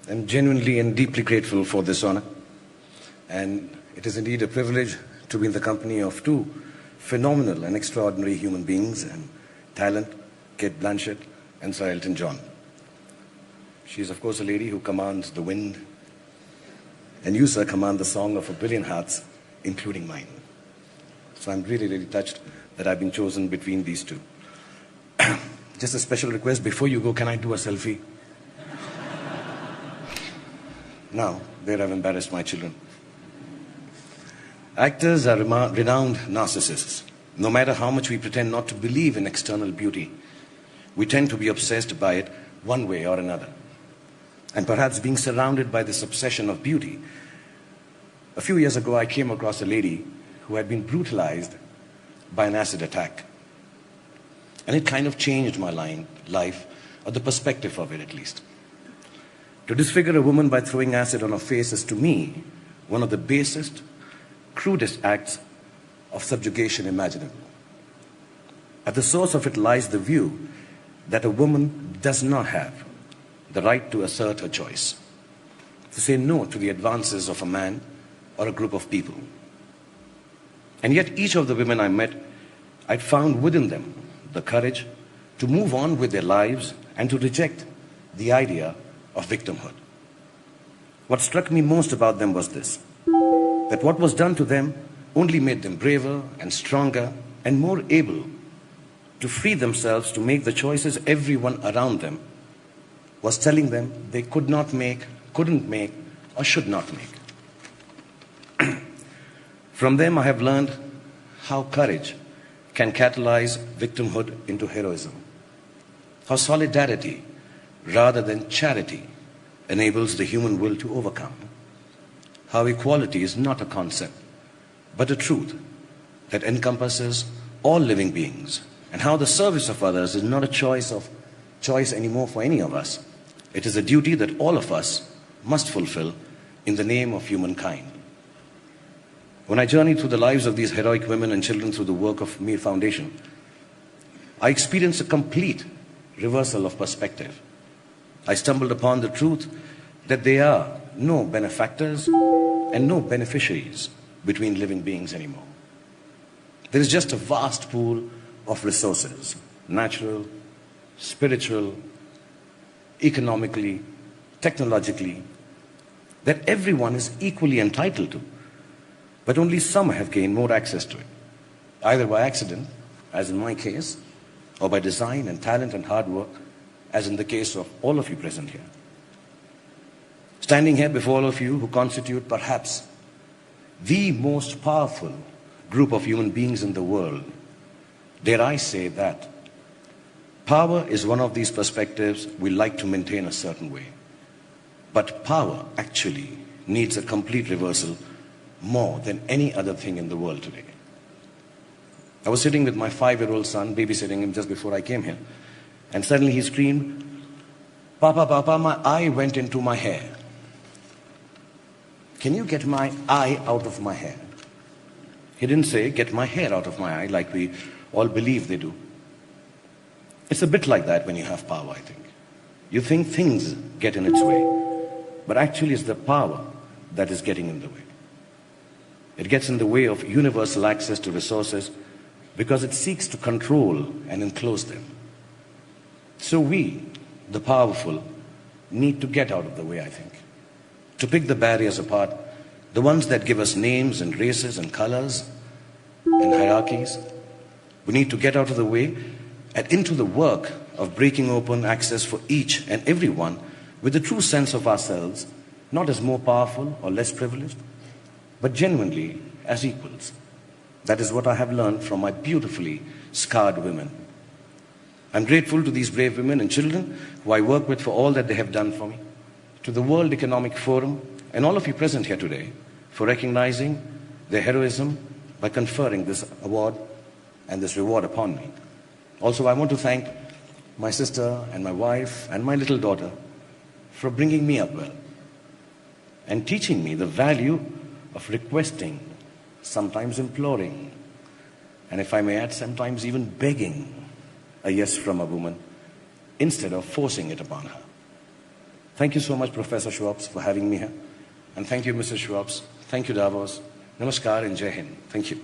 I'm genuinely and deeply grateful for this honor. And it is indeed a privilege to be in the company of two phenomenal and extraordinary human beings and talent, Cate Blanchett and Sir Elton John. She is, of course, a lady who commands the wind, and you, sir, command the song of a billion hearts, including mine. So I'm really, really touched that I've been chosen between these two. Just a special request, before you go, can I do a selfie? Now, there I've embarrassed my children. Actors are renowned narcissists. No matter how much we pretend not to believe in external beauty, we tend to be obsessed by it one way or another. And perhaps being surrounded by this obsession of beauty, a few years ago I came across a lady who had been brutalized by an acid attack. And it kind of changed my life, or the perspective of it at least. To disfigure a woman by throwing acid on her face is, to me, one of the basest, crudest acts of subjugation imaginable. At the source of it lies the view that a woman does not have the right to assert her choice, to say no to the advances of a man or a group of people. And yet each of the women I met, I'd found within them the courage to move on with their lives and to reject the idea of victimhood. What struck me most about them was this, that what was done to them only made them braver and stronger and more able to free themselves to make the choices everyone around them was telling them they could not make, couldn't make, or should not make. From them I have learned how courage can catalyze victimhood into heroism, how solidarity rather than charity enables the human will to overcome, how equality is not a concept but a truth that encompasses all living beings, and how the service of others is not a choice anymore for any of us. It is a duty that all of us must fulfill in the name of humankind. When I journeyed through the lives of these heroic women and children through the work of Mir Foundation, I experienced a complete reversal of perspective. I stumbled upon the truth that there are no benefactors and no beneficiaries between living beings anymore. There is just a vast pool of resources, natural, spiritual, economically, technologically, that everyone is equally entitled to, but only some have gained more access to it, either by accident, as in my case, or by design and talent and hard work, as in the case of all of you present here. Standing here before all of you who constitute perhaps the most powerful group of human beings in the world, dare I say that power is one of these perspectives we like to maintain a certain way. But power actually needs a complete reversal more than any other thing in the world today. I was sitting with my 5-year-old son, babysitting him just before I came here, and suddenly he screamed, "Papa, Papa, my eye went into my hair. Can you get my eye out of my hair?" He didn't say, "Get my hair out of my eye," like we all believe they do. It's a bit like that when you have power, I think. You think things get in its way, but actually it's the power that is getting in the way. It gets in the way of universal access to resources because it seeks to control and enclose them. So we, the powerful, need to get out of the way, I think. To pick the barriers apart, the ones that give us names and races and colors and hierarchies. We need to get out of the way and into the work of breaking open access for each and everyone with a true sense of ourselves, not as more powerful or less privileged, but genuinely as equals. That is what I have learned from my beautifully scarred women. I'm grateful to these brave women and children who I work with for all that they have done for me, to the World Economic Forum and all of you present here today for recognizing their heroism by conferring this award and this reward upon me. Also, I want to thank my sister and my wife and my little daughter for bringing me up well and teaching me the value of requesting, sometimes imploring, and if I may add, sometimes even begging a yes from a woman instead of forcing it upon her. Thank you so much, Professor Schwartz, for having me here. And thank you, Mr. Schwartz. Thank you, Davos. Namaskar and Jai Hind. Thank you.